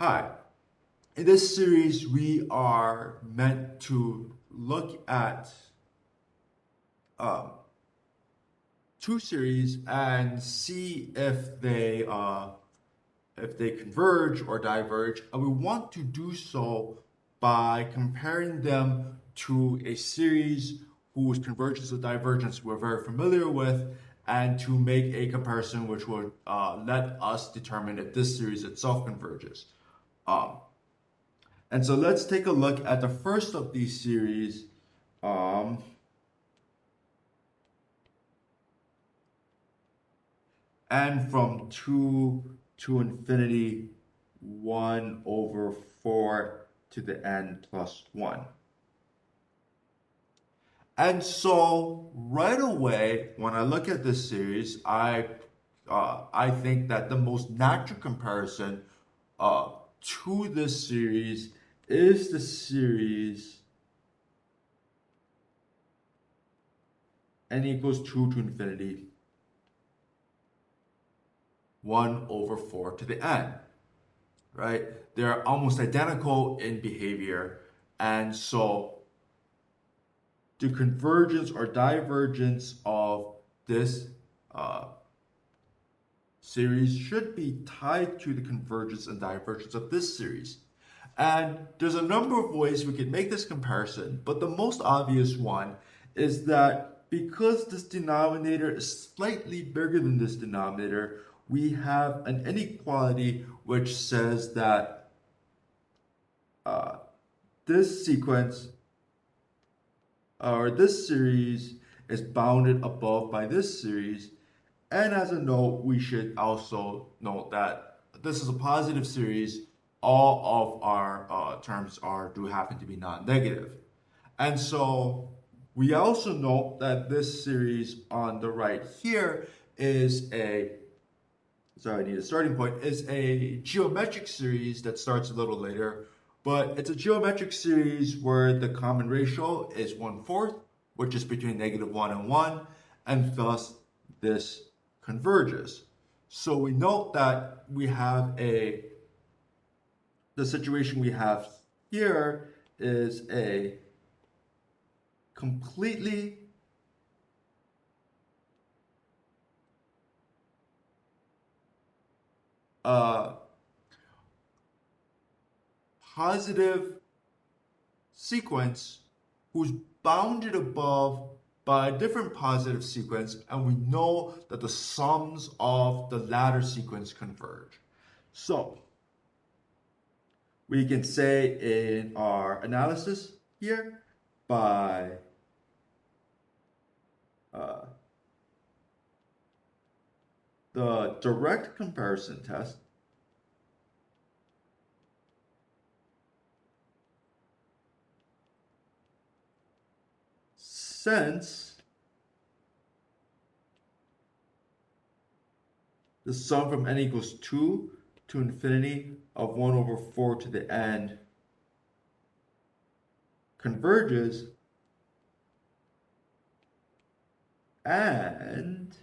Hi. In this series, we are meant to look at um, two series and see if they converge or diverge, and we want to do so by comparing them to a series whose convergence or divergence we're very familiar with, and to make a comparison which would let us determine if this series itself converges. Um, And so let's take a look at the first of these series. Um, and from 2 to infinity, 1 over 4 to the n plus 1. And so right away, when I look at this series, I think that the most natural comparison uh, to this series is the series n equals 2 to infinity 1 over 4 to the n, right? They're almost identical in behavior. And so the convergence or divergence of this uh, series should be tied to the convergence and divergence of this series. And there's a number of ways we can make this comparison, but the most obvious one is that because this denominator is slightly bigger than this denominator, we have an inequality which says that this sequence or this series is bounded above by this series. And as a note, we should also note that this is a positive series. All of our terms do happen to be non-negative. And so we also note that this series on the right here is sorry, I need a starting point, is a geometric series that starts a little later, but it's a geometric series where the common ratio is 1/4, which is between -1 and 1, and thus this converges. So we note that the situation we have here is a completely positive sequence who's bounded above by a different positive sequence, and we know that the sums of the latter sequence converge. So we can say in our analysis here by the direct comparison test, since the sum from n equals 2 to infinity of 1 over 4 to the n converges, and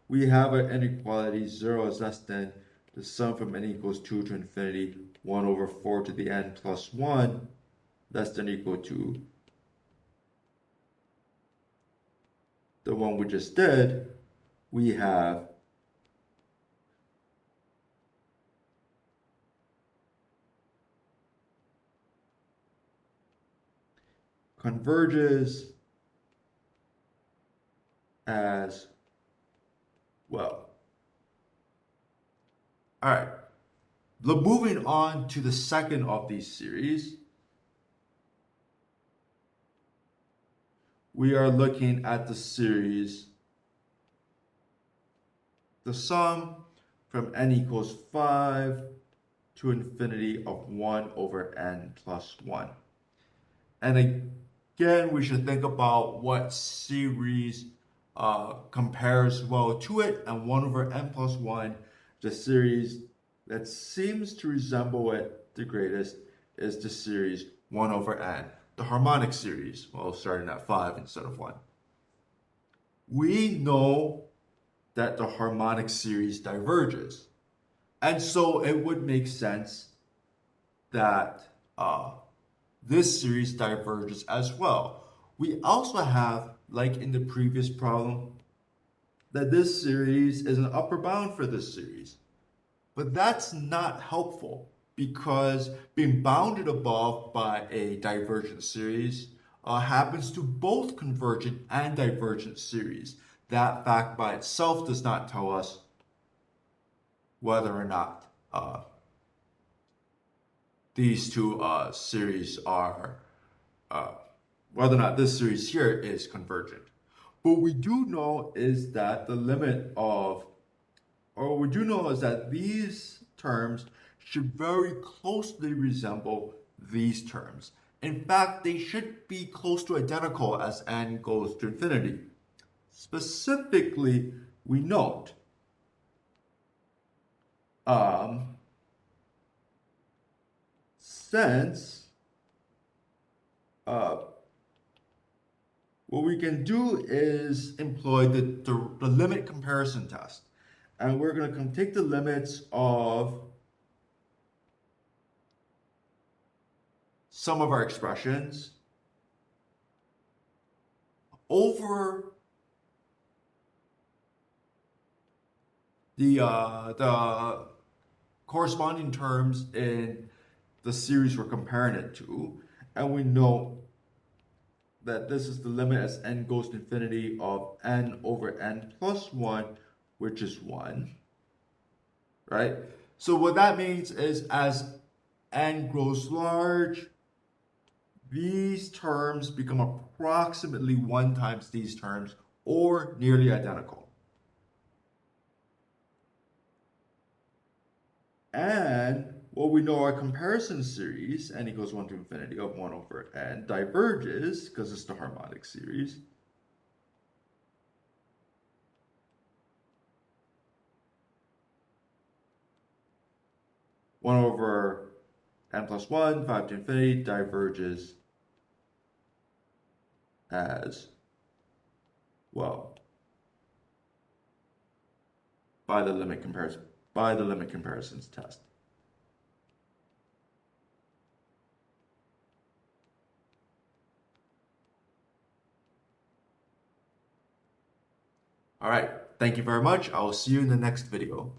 we have an inequality 0 is less than the sum from n equals 2 to infinity 1 over 4 to the n plus 1 less than or equal to the one we just did. We have converges as well. All right, moving on to the second of these series, we are looking at the series, the sum from n equals 5 to infinity of 1 over n plus 1. And again, we should think about what series compares well to it, and 1 over n plus 1, the series that seems to resemble it the greatest is the series 1 over n, the harmonic series, well, starting at 5 instead of 1. We know that the harmonic series diverges, and so it would make sense that this series diverges as well. We also have, like in the previous problem, that this series is an upper bound for this series. But that's not helpful because being bounded above by a divergent series happens to both convergent and divergent series. That fact by itself does not tell us whether or not these two series are, whether or not this series here is convergent. What we do know is that the limit of, or what we do know is that these terms should very closely resemble these terms. In fact, they should be close to identical as n goes to infinity. Specifically, we note since what we can do is employ the limit comparison test. And we're going to take the limits of some of our expressions over the corresponding terms in the series we're comparing it to. And we know that this is the limit as n goes to infinity of n over n plus 1, which is 1, right? So what that means is as n grows large, these terms become approximately 1 times these terms, or nearly identical. And what we know our comparison series, n equals 1 to infinity of 1 over n, diverges, because it's the harmonic series, one over n plus 1, 5 to infinity, diverges as well by the limit comparisons test. All right, thank you very much. I will see you in the next video.